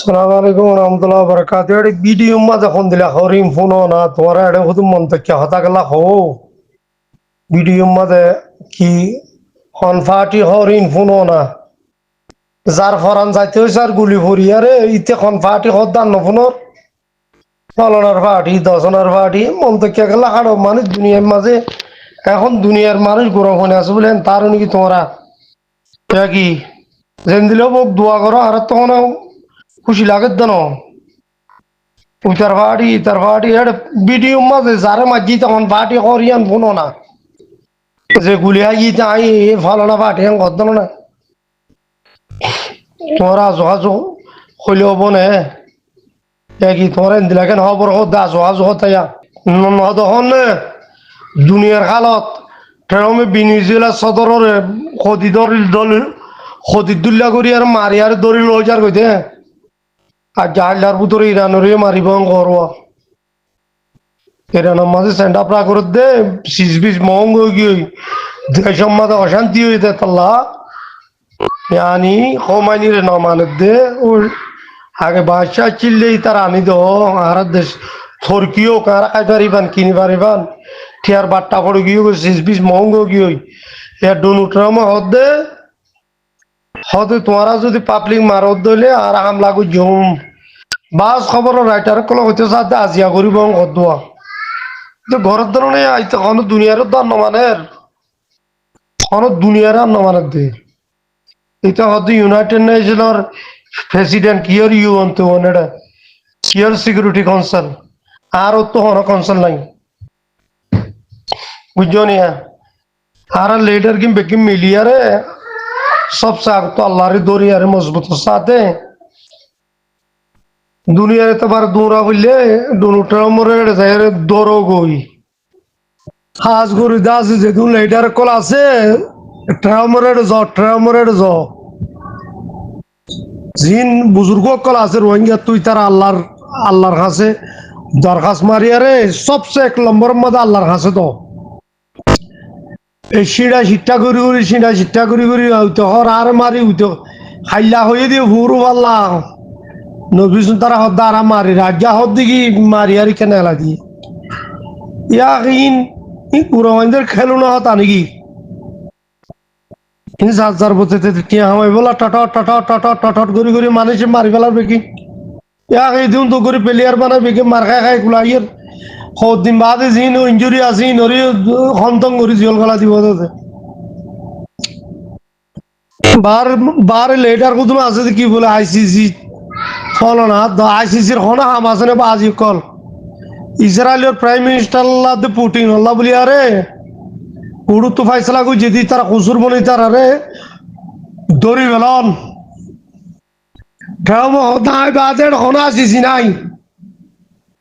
সালাম আলাইকুম রহমতুল্লাহ বরকাত এটি ভিডিও মা যখন দিলা হরিম ফোন না তোমার এটা শুধু মন্তব্য হতা গেলা হো ভিডিও মাঝে কি হনফাটি হরিণ ফোন না যার ফরান যাইতে হয়েছে আর গুলি ভরি আরে ইতে হনফাটি হদ্দান নফোনর ফলনার ফাটি দশনার ফাটি মন্তব্য গেলা হাড়ো মানুষ দুনিয়ার মাঝে এখন দুনিয়ার মানুষ গরম হয়ে আছে বলেন তার নাকি তোমরা কি যেন দিলেও মোক দোয়া করো আর তখন খুশি লাগে দেন উতার ফাড়ি এর ভিডিও মাঝে যারে মাঝি তখন ফাটি হরিয়ান ফোনো না যে গুলি আই তাই ফলনা ফাটি কত না তোমরা যোগাযোগ হইলে হব নে কি তোমরা দিলা কেন খবর হদা যোগাযোগ তাইয়া তখন দুনিয়ার খালত ট্রেমে বিনিজুয়েলা সদরের খদি দরিল দল খদিদুল্লা করি আর মারি আর দরিল হইজার কইতে আর জাহাজটার ভিতরে ইরানের মারিব করবো ইরানের মাঝে সেন্ড আপ করে দে সিজ বিজ মহঙ্গ গিয়ে দেশের মাঝে অশান্তি হইতে তাল্লা यानी khomaini re na mane de or age basha chille tar ani do ar desh thorkiyo kar agariban kini bariban thiar batta pore giyo sisbis mongo giyo ya donu trama hode tomara jodi public marod dole ar hamla go jom bas খবর writer call হইতে সাথে আজিয়া করিব গদুয়া তো ঘরের ধরনে আইতে কোন দুনিয়ার দান মানের কোন দুনিয়ার নাম মানের দে এটা হয়তো ইউনাইটেড নেশনের প্রেসিডেন্ট কিয়ার ইউ অন্ত ওনেডা কিয়ার সিকিউরিটি কাউন্সিল আর তো হন কাউন্সিল নাই বুঝছো নিয়া আর লিডার কি বেকি মিলিয়ারে সব সাগ তো আল্লাহর দরিয়ারে মজবুত সাথে দুনিয়ারে তো বার দৌড়া বললে ডোনাল্ড মরে যায় দরো গই হাজ গরি দাস যে কোন লিডার কল আছে ট্রামরের জ জিন বুজুর্গ কল আছে রোহিঙ্গা তুই তার আল্লাহর কাছে দরখাস্ত মারিয়ারে সবচেয়ে এক নম্বর মধ্যে আল্লাহর কাছে তো এই শিড়া শিক্ষা করি হইতো হর আর মারি হইতো হাইলা হয়ে দিয়ে ভুরু পাল্লা নবীন তারা হদ্দা আর মারি রাজা হদ দিকে মারি আর কেন এলা দিয়ে ইয়া ইন পুরোহিনদের খেলো না হতা নাকি যার বলতে টিয়া হামাই বলা টট করি মানুষে মারি ফেলার বেকি এই দিন তো করে প্লেয়ার বানাই বেকি মার খাই গুলাইয়ের দিন বাদে জিন ইঞ্জুরি আছে নরি হন্তং করি জিয়ল গলা দিব বার লেটার কুদুম আছে কি বলে আইসিসি ফলো না আইসিসির হনা হাম আছে না বাজি কল ইসরায়েলের প্রাইম মিনিস্টার পুটিন আল্লাহ বলি আরে উড়ু তো ফাইসলা কই যদি তারা কুসুর বলি তারা রে দড়ি বেলন ঠাম হদাই বাজের হনা আসিছি নাই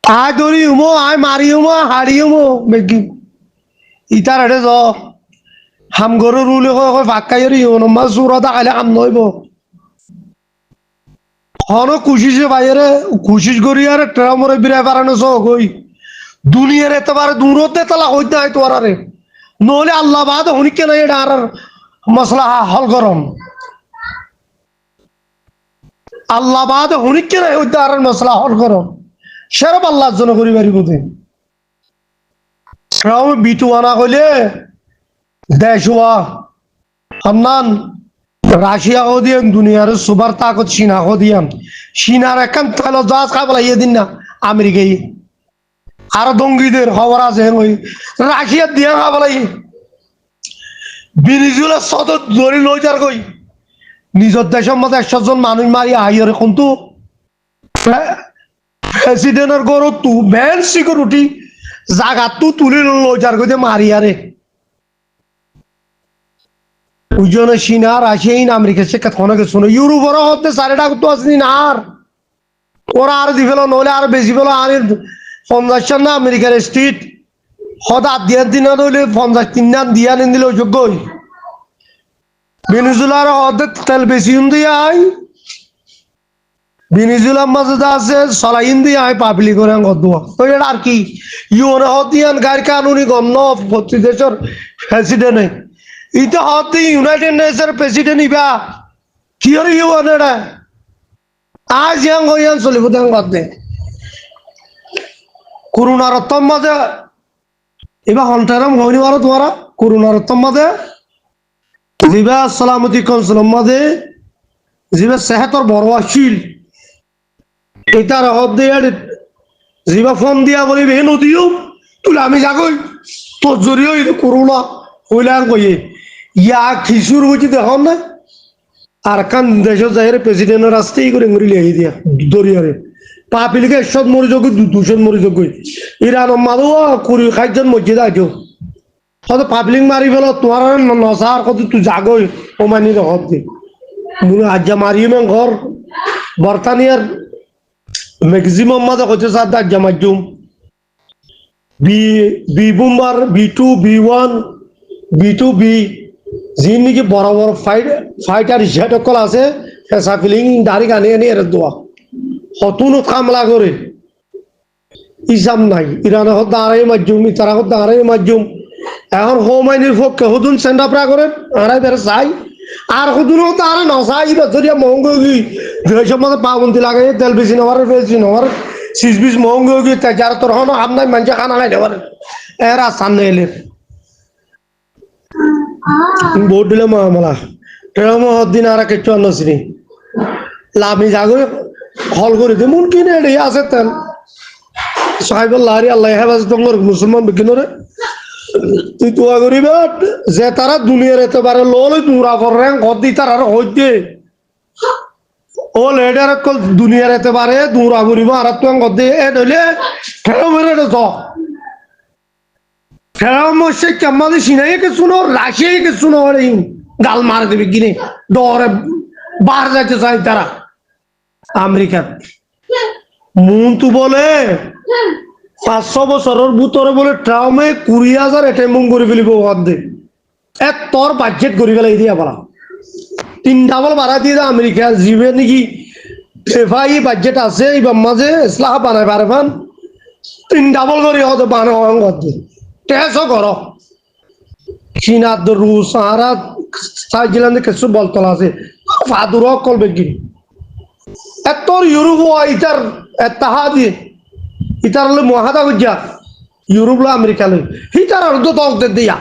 আয় দড়ি উমো আয় মারি উমো হাড়ি উমো বেগি ইতার হেডে য হাম গরু রুলে কয় ফাক্কাইরি নমা সুরদা খাইলে কাম নইব হন কুশিসে বাইরে কুশিস করি আর ট্রামরে বিরাই পারানো চ কই দুনিয়ার এতবারে দূরতে তালা হইতে হয় তোর আরে নহলে আল্লাহ বাদ হনিকে নাই এটা আর মশলা হল গরম আল্লাহ বাদ হনিকে নাই হইতে আর মশলা হল গরম সেরব আল্লাহর জন্য করি পারিব তুই বিটু আনা কইলে দেশ হওয়া হান্নান রাশিয়া কো দিয়ান দুনিয়ার সুপার তাকত চীনা কো দিয়ান চীনার একান তেল জাহাজ খাবলা ইয়ে দিন না আমেরিকাই আর দঙ্গিদের খবর আছে ওই রাশিয়া দিয়া খাবলাই ভেনিজুয়েলা সদর ধরে লই যার কই নিজের দেশের মধ্যে 100 জন মানুষ মারি আইয়ার কিন্তু প্রেসিডেন্টের গরো তু ভ্যান সিকিউরিটি জায়গা তু তুলে লই যার কইতে মারি আরে উজনে চীনা রাশিয়া আমেরিকা সে কথা কোনো কিছু ইউরোপের হতে সারেটা তো আসনি না আর ওরা আর দি ফেলো নহলে আর বেশি ফেলো আর 50 না আমেরিকার স্ট্রিট হঠাৎ দিয়া দিন হইলে 53 নাম দিয়া নিদিলে যোগ্যই ভেনিজুয়েলার হতে তেল বেশি দিয়ে আই ভেনিজুয়েলার মাঝে যা আছে সলাইন দিয়ে আই পাবলিক করে গদুয়া তো এটা আর কি ইউনে হতিয়ান গাড়ি কানুনি গণ্য প্রতি দেশের প্রেসিডেন্ট ইতে হতে ইউনাইটেড নেশনের প্রেসিডেন্ট ইবা কি আর ইউনেরা আজ ইয়াং হইয়ান চলিব দেন বাদ দে করোনার মাঝে এবার হন্টারাম হয়নি বলো তোমারা করোনার মাঝে জিবা সালামতি কনসুলাম মাঝে জিবা সেহাতর বড় আসিল এটার হদ দিয়ে জিবা ফোন দিয়া বলি বে নদীও তুলে আমি যাগই তোর জরিও করোনা হইলাম কইয়ে ইয়া খিসুর হইতে দেখুন না আর কান দেশের যাইরে প্রেসিডেন্টের রাস্তাই করে মরি লিয়ে দিয়া দরিয়ারে পাপিলিকে সব মরি যোগ দূষণ মরি যোগ ইরান মাদো কুড়ি খাইজন মসজিদ আছো হয়তো পাবলিক মারি ফেলো তোমার নসার কত তুই জাগই ওমানি হদ দি মুনে আজ্জা মারিও মেন ঘর বর্তানিয়ার ম্যাক্সিমাম মাঝে হচ্ছে সাত আজ্জা মাজ্জুম B বুম্বার B2 B1 B2 B যিনি নাকি বড় বড় ফাইটার হিসাবে কল আছে ফেসা ফিলিং দাড়ি গানি আনি এর দোয়া হতুন কামলা করে ইসাম নাই ইরান হত দাঁড়াই মাজ্জুম ইতারা হত দাঁড়াই মাজ্জুম এখন হোমাইনির পক্ষে হুদুন সেন্ডাপরা করে আড়াই বেড়ে চাই আর হুদুনও তারা নসাই বেচরিয়া মহঙ্গ গি দেশের মধ্যে পাবন্দি লাগে তেল বেশি নেওয়ার বেশি নেওয়ার সিজ বিজ মহঙ্গ গি যারা তোর হন আপনার মানুষের খানা নাই নেওয়ার এরা সামনে এলে ভোট দিলে মামলা ট্রেন দিন আর কিছু আনছিনি লাভি যাগো হল করে দে মন কিনে এড়িয়ে আছে তেল সাহেবুল্লাহ আল্লাহ হেফাজত মুসলমান বিজ্ঞানরে তুই তোয়া করিবে যে তারা দুনিয়ার এতে পারে লোল তুরা করে গদি তার আর হইতে ও লেডার কল দুনিয়ার এতে পারে দুরা করিব আর তুই গদি এ দলে ঠেলো মেরে তো ঠেলো মশে কেমাদি সিনাই কে শুনো রাশিয়াই কে শুনো রে গাল মার দেবে কিনে ডরে বার যাইতে চাই তারা আমেরিকা মুন তু বলে 500 বছরের ভিতরে বলে ট্রামে 20,000 অ্যাটেম্প করে ফেলিব অর্ধেক এক তোর বাজেট করে ফেলাই দিয়া বলা 3 ডাবল বাড়া দিয়ে আমেরিকা জিবে নাকি এফআই বাজেট আছে এবার মাঝে ইসলাহ বানায় পারে পান 3 ডাবল করে হতে বানা অর্ধেক টেসও করো চীনা রুশ আর সাইজিল্যান্ডে কিছু বলতলা আছে ফাদুর করবে কি এত ইউরোপ ইতার এত্তাহাদি ইতার হলে মহাদা গুজা ইউরোপ লো আমেরিকা লই হিতার আর দশ দে দিয়া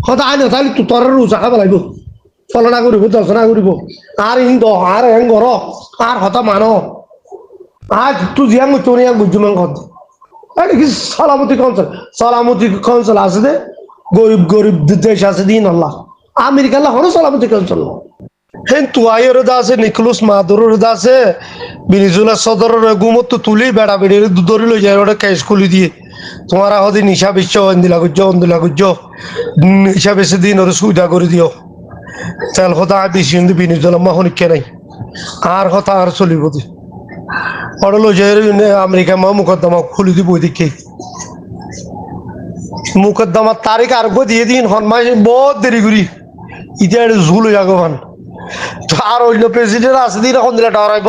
হতা আইন তাহলে তু তোর রুচা খাব লাগব ফলনা করিব দর্শনা করিব আর ইন দ আর হেং ঘর আর হতা মানো আজ তু জিয়াং তোনিয়া গুজুমান কত আরে কি সালামতি কনসল আছে দে গরিব গরিব দেশ আছে দিন আল্লাহ আমেরিকা লা হনো সালামতি কনসল হেন তুয়াইয়ের আছে নিকোলাস মাদুরোর আছে বেনিজুয়েলা সদরের গুমত তুলি বেড়া বেড়ে ধরে লই যায় ওটা ক্যাশ খুলি দিয়ে তোমার হদি নিশা বিশ্ব অন্দিলা গুজ্জ নিশা বেশি দিন ওর সুবিধা করে দিও তেল কথা বেশি কিন্তু বেনিজুয়েলা মাহনিকে নাই আর কথা আর চলিব দি ওটা লই যায় আমেরিকা মা মুকদ্দমা খুলি দিব ওইদিকে মুকদ্দমার তারিখ আর দিয়ে দিন হনমাই বহুত দেরি করি ইটা ঝুল হয়ে আগবান আর অন্য প্রেসিডেন্ট আছে দিন এখন দিলে ডরাইব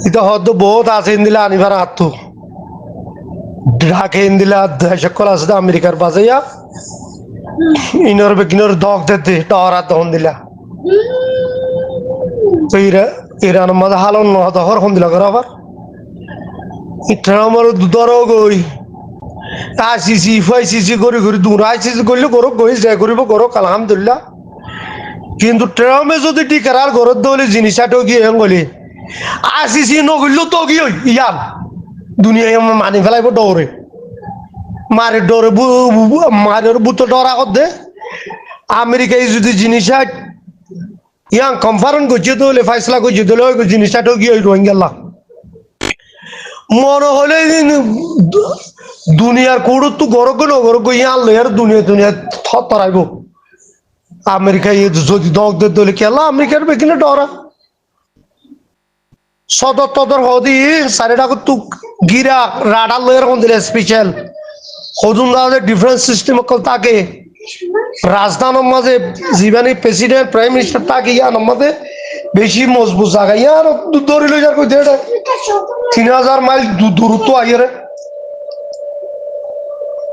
এটা হয়তো বহুত আছে দিলে আনিবার আত্ম ঢাকে দিলে সকল আছে আমেরিকার বাজাইয়া ইনর বেকিনর দগ দিতে ডরা তখন দিলা তো ইরান মধ্যে হালন নহত হরখন দিলা কর আবার ইটার আমার ধরো গই আইসিসি ফাইসিসি করে করে দূর আইসিসি করলে করো গই যাই করিব করো আলহামদুলিল্লাহ কিন্তু ট্রামে যদি টিকার ঘরত দলে জিনিসটা গিয়ে গলি আইসিসি নগরলেও তো গিয়ে ইয়ার দুনিয়ায় মানি ফেলাইব ডরে মারে ডরে মারের বুত ডরা দে আমেরিকায় যদি জিনিসটা ইয়াং কনফারেন্স করছে তো ফাইসলা করছে তো জিনিসটা গিয়ে রোহিঙ্গা মনে হলে দুনিয়ার কোড় তো গরগ নগরগ ইয়ার লয়ার দুনিয়া তরাইব আমেরিকায় যদি দগ দলে খেলা আমেরিকার বেকিনে ডরা সদর তদর হদি সারিটা তু গিরা রাডার লয়ের কোন দিলে স্পেশাল হজুন ডিফারেন্স সিস্টেম থাকে রাজধানীর মাঝে জীবনী প্রেসিডেন্ট প্রাইম মিনিস্টার থাকে ইয়ার মাঝে বেশি মজবুত জায়গা ইয়ার ধরে লই যার কই 3000 মাইল দূরত্ব আইরে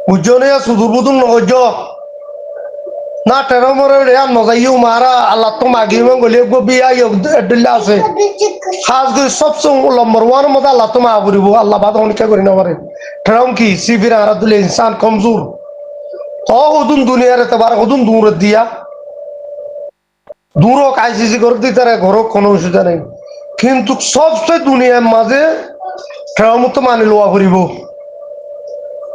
বুঝছো না সুদূর বুদুর নহজ না টেরো মরে রেয়ান নজাইও মারা আল্লাহ তো মাগি মঙ্গলে গো বিয়া দিল্লা আছে খাস করে সবচেয়ে নম্বর ওয়ান মধ্যে আল্লাহ তো মা করিব আল্লাহ বাদ অনেক করি না পারে টেরম কি সিফির আর দিলে ইনসান কমজোর তো ওদুন দুনিয়ার এতবার ওদুন দূর দিয়া দূর হোক আইসিসি করে দিতে ঘর কোনো অসুবিধা নেই কিন্তু সবচেয়ে দুনিয়ার মাঝে টেরম তো মানি লোয়া করিব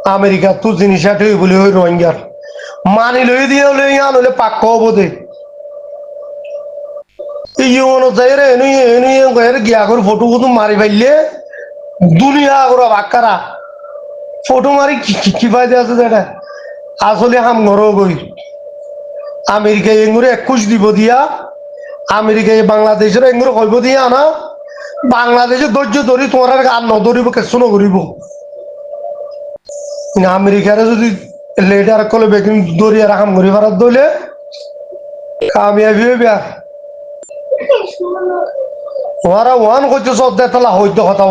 আমেরিকা তো জিনিস বলে ওই রোহিঙ্গার মানি লই দিয়ে লইয়া নলে পাক্ক হবো দে ইউনো যাইরে এনুই এনুই গের গিয়া করে ফটো কত মারি ফেললে দুনিয়া করে বাক্কারা ফটো মারি কি ফায়দা আছে যেটা আসলে হাম ঘর গই আমেরিকায় এঙ্গুরে 21 দিব দিয়া আমেরিকায় বাংলাদেশের এঙ্গুরে কইব দিয়া না বাংলাদেশে ধৈর্য ধরি তোমার আর নধরিব কিছু নকরিব আমেরিকারে যদি লেটার কলে বেকিং দরিয়া রাখাম ঘুরি ফারাত দইলে কামিয়াবি হইবে ওরা ওয়ান করছে সদ্যা তালা হইতে কথা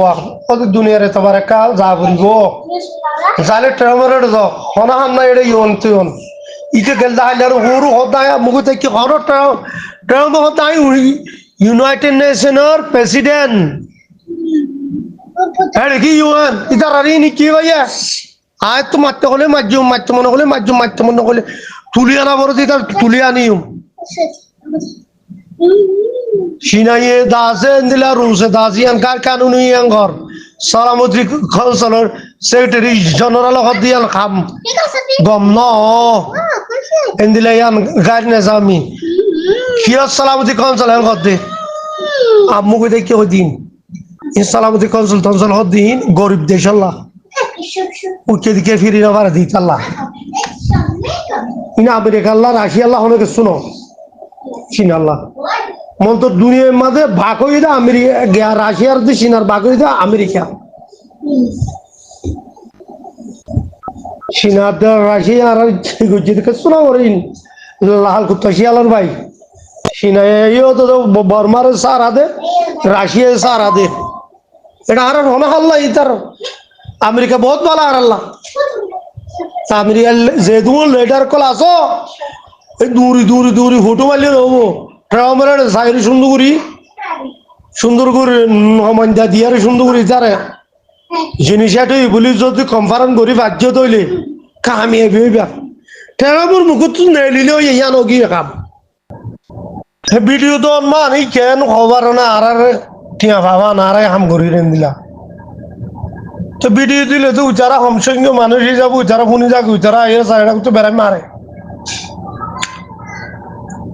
ওদের দুনিয়ার এতবার একা যা বলব জালে ট্রামারে যাও হনা হাম না এটা ইয়ন তুয়ন ইতে গেল দাইলে আর হরু হদায় মুখ থেকে হর ট্রাম হদায় ইউনাইটেড নেশনের প্রেসিডেন্ট হ্যাঁ কি ইউএন ইতার আর ইনি কি ভাইয়া আয় তো মারতে হলে মারতে মনে হলে মারতে মনে হলে তুলি আনা বড় দিতার তুলি আনিও সিনাইয়ে দাসে দিলা রুসে দাসিয়ান কার কানুনি ঘর সালামতি কাউন্সিলর সেক্রেটারি জেনারেল হদিয়ান খাম গম ন এন্দিলা ইয়ান গাড়ি না জামি কিয়া সালামতি কাউন্সিলর হদে আম্মু কই দেখি হদিন এই সালামতি কাউন্সিল হদিন গরিব দেশ আল্লাহ উঠে দিকে ফিরি না পারে দিত আল্লাহ ইনা আমেরিকা আল্লাহ রাশিয়া আল্লাহ অনেক শুনো চীন আল্লাহ মন তো দুনিয়ার মাঝে ভাগ হয়ে দা আমেরিকা রাশিয়ার যে চীনার ভাগ হয়ে দা আমেরিকা চীনার রাশিয়া আর যেদিকে শোনা করেন লাল কুত্তা শিয়ালার ভাই চীনাইও তো বর্মার সারা দে রাশিয়া সারা দে এটা আর হনা আল্লাহ ইতার আমেরিকা বহুত ভালো আর আল্লাহ আমেরিকা যে তোমার লেটার কল আসো এই দূরি ফটো মারলে হবো ট্রামের সাইরে সুন্দর করে নমান্দা দিয়ারে সুন্দর করে তারে জিনিস এটাই বলি যদি কনফারেন্স করি বাধ্য তৈলে কামিয়াবি হইবা ট্রামের মুখত নেলিলেও ইয়ানো গিয়ে কাম ভিডিও তো মান এই কেন খবর না আর টিয়া ভাবা না আর হাম করি রেন দিলা তো ভিডিও দিলে তো যারা হমসংখ্য মানুষই যাবো যারা শুনি যাবো যারা এ সাইডা তো বেড়াই মারে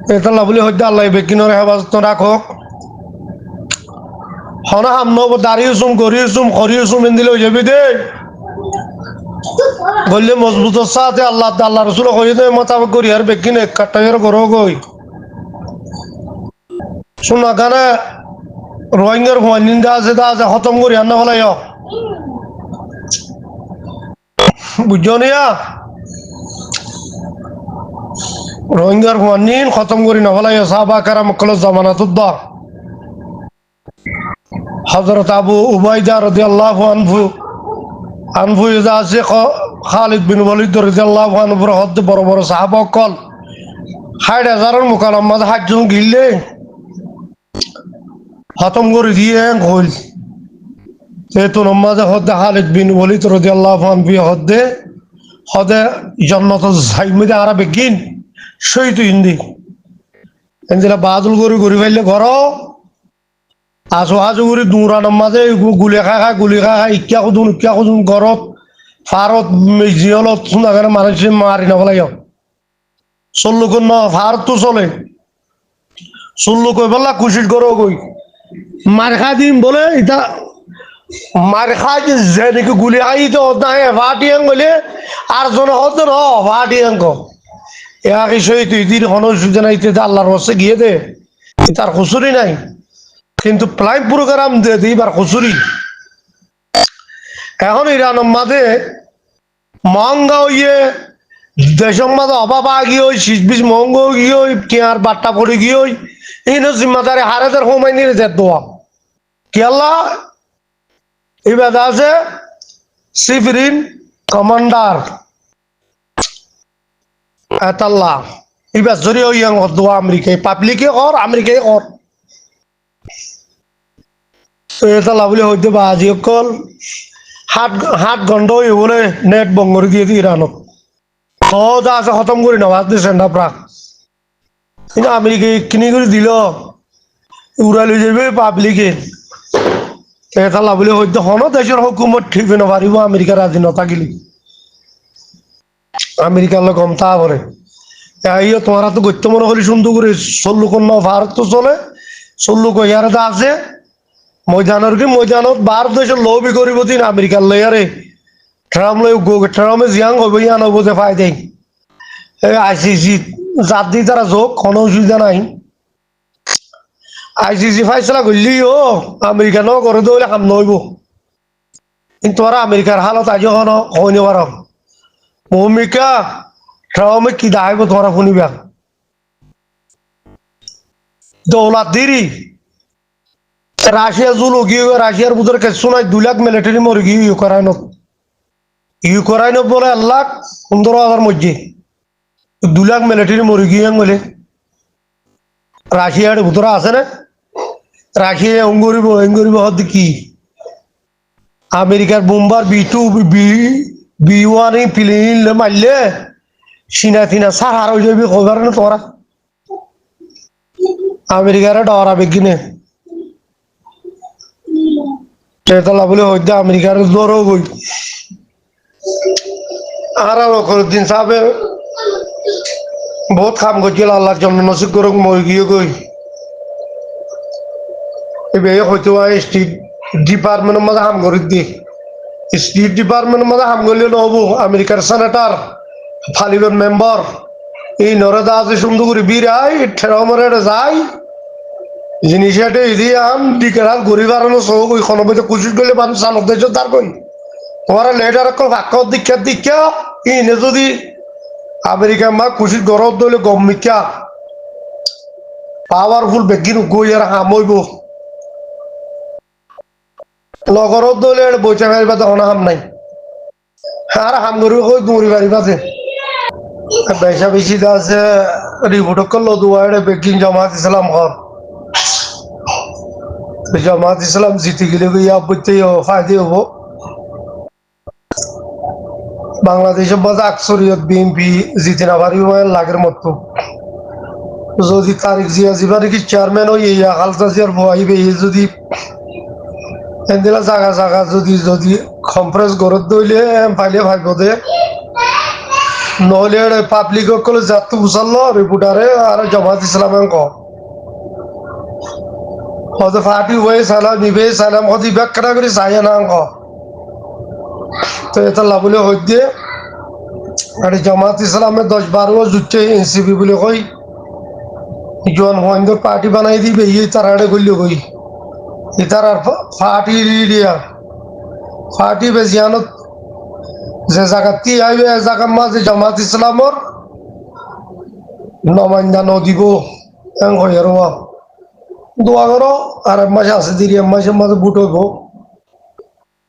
এটা বলে হয়তো আল্লাহ বেকিনের হেফাজত রাখক হনা হাম নব দাঁড়িয়েছুম করিয়েছুম এন দিলে হয়ে যাবি দে বললে মজবুত সাথে আল্লাহ রসুল হয়ে দে মোতাবেক করি আর বেকিন এক কাটাইয়ের করো গই শোনা কানে রোহিঙ্গার নিন্দা আছে তা আছে খতম করি আর না হলাই বুঝছো নিয়া রোহিঙ্গার নিন খতম করি না হলাই সাহাবা কারাম কল জামানাতুদ্দা হযরত আবু উবাইদা রাদিয়াল্লাহু আনহু ইজা আছে খালিদ বিন ওয়ালিদ রাদিয়াল্লাহু আনহু হদ বড় বড় সাহাবা কল ৬০,০০০ মুকাল্লামাত হাজুম গিললে খতম করে দিয়ে কইল তো নমাজে হদে খালিদ বিন ওয়ালিদ রাদিয়াল্লাহু আনহু হদে জান্নাত যাইমে আরা বেগিন শহীদ হিন্দি এনজিলা বাদুল গরি ফেললে ঘর আসো করে দূরানোর মাঝে গুলি খা ইক্যা খুদুন ঘরত ফারত জিয়লত শোনা করে মানুষ মারি না বলাই চল্লু ন ফারত তো চলে চল্লু কই বললা কুশিস করো কই মার খা দিন বলে এটা মার খাই যে নাকি গুলি খাই তো ফাটিয়াং বলে আর জন হতো ন ফাটিয়াঙ্ক এক শহীদ দিন হনসুজনা ইত্যাদি আল্লাহর হস্তে গিয়ে দে তার খুচুরি নাই কিন্তু প্রাইম প্রোগ্রাম দিয়ে দিবার খুচুরি এখন ইরানের মাঝে মহঙ্গা হইয়ে দেশের মাঝে অভাব গিয়ে ওই শীষ মহঙ্গ গিয়ে ওই কেয়ার বাট্টা পড়ে গিয়ে ওই এই জিম্মাদারি হারেদের হোমাই নিয়ে যেত দোয়া কি আল্লাহ এই বেদা আছে সিফরিন কমান্ডার এতাল্লাহ এবার জরি ওই দোয়া আমেরিকায় পাবলিকে কর আমেরিকায় কর তো এটা লাভলে হইতে বাজি অকল হাত হাত গন্ধ হয়ে বলে নেট বঙ্গর দিয়ে দিয়ে ইরানত যা আছে খতম করি না বাদ দিয়ে সেন্ডা প্রাক কিন্তু আমেরিকায় কিনি করে দিল উড়ালি যাবে পাবলিকে এটা লাভলে হইতে হন দেশের হুকুমত ঠিক না পারিব আমেরিকার রাজি নথাকিলি আমেরিকার লোক কম তা করে ইয়ে তোমারা তো গত্য মনে করি সুন্দর করে চল্লু কন্যা ভারত তো চলে চল্লু কইয়ারে দা আছে ময়দানের কি ময়দানত ভারত দেশের লবি করিব দিন আমেরিকার লয়ারে ট্রাম লই ট্রামে জিয়াং হইব ইয়ান হইব যে ফাই দেয় আইসিসি জাত দি তারা যোগ কোনো অসুবিধা নাই আইসিসি ফাইসলা করলি ও আমেরিকা ন করে দৌলে কাম নইব কিন্তু ওরা আমেরিকার হালত আজ হন হইনি পার ভূমিকা ট্রামে কি দাইব তোমরা শুনিবা দৌলাত দিরি রাশিয়া জুল গিয়ে রাশিয়ার বুধের কিছু নাই 2 লাখ মিলিটারি মরে গিয়ে ইউক্রাইনত বলে 1,15,000 মধ্যে 2 লাখ মিলিটারি মরে গিয়ে বলে রাশিয়ার ভিতরে আছে না রাশিয়া অঙ্গরিব হদ কি আমেরিকার বোম্বার B1 প্লেন মারলে চীনা তিনা সার হার হয়ে যাবি কবার না তোরা আমেরিকার ডরাবে কিনে তেতলা বলে হইতে আমেরিকার দৌড়ও গই আর দিন সাহেব বহুত কাম করছিল আল্লাহর জন্য নসিব করুক মই গিয়ে গই এবার হয়তো স্টেট ডিপার্টমেন্টের মধ্যে কাম করে দি স্টেট ডিপার্টমেন্টের মধ্যে কাম করলে নহব আমেরিকার সেনেটার পার্লিমেন্ট মেম্বার এই নরেদা আছে সুন্দর করে বিরাই ঠেরামরে যায় জিনিস এটা ইদি আম ডিকেরাল গরিব আর সব ওইখানে বসে কুচিত করলে মানুষ চালক দেশ তার কই তোমারা লেটার ভাগ্য দীক্ষা ইনে যদি আমেরিকা মা কুচিত গরব দলে গম মিকা পাওয়ারফুল বেগিন গই আর হামইব লগরত দলে বইচা পারিবা তখন হাম নাই আর হাম করিব কই দৌড়ি পারিবা যে বেশা বেশি আছে রিপোর্ট করলো দুয়ারে বেগিন জামাত ইসলাম হর জামাত ইসলাম জিতে গেলে ইয়া বইতে ফায়দে হবো বাংলাদেশের মধ্যে আকসরিয়ত বিএনপি জিতে না পারিব লাগের মতো যদি তারিখ জিয়া জিবার কি চেয়ারম্যান ওই খালতা জিয়ার বইবে যদি এদিলা জায়গা জায়গা যদি কনফারেন্স গরত দইলে পাইলে ভাইব দে নহলে পাবলিক কলে যাত্রা উচাল্লো রিপোর্টারে আর জামাত ইসলাম হয়তো পার্টি হয়ে সালাম নিবে সালাম হতে ব্যাখ্যা করে চাই না তো এটা লাভলে হইতে আর জামাত ইসলামে 10-12 জুটছে এনসিপি বলে কই জন মহেন্দ্র পার্টি বানাই দিবে এই তারা করলে কই এটার আর পার্টি বেজিয়ানত যে জায়গাতে আইবে জায়গার মাঝে জামাত ইসলামর নমাইন্দা নদিব এং হয়ে দোয়া করো আর মাসে আছে দিদি মাসের মাঝে বুট হইব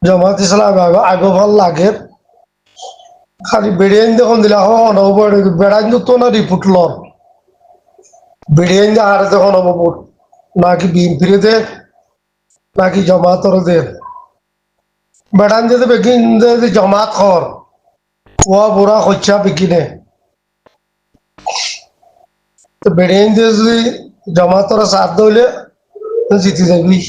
জামাত ইসলাম আইব ভাল লাগে খালি বেড়িয়ে দেখুন দিলা বেড়াই তো না রিপোর্ট লর বেড়িয়ে হারে দেখুন হবো বুট নাকি বিএনপিরে দে নাকি জামাতর দে বেড়ান যদি বেগিন জামাত কর ও বুড়া খরচা বিকিনে বেড়িয়ে যদি জামাতর সাথ দইলে জিতে যাবি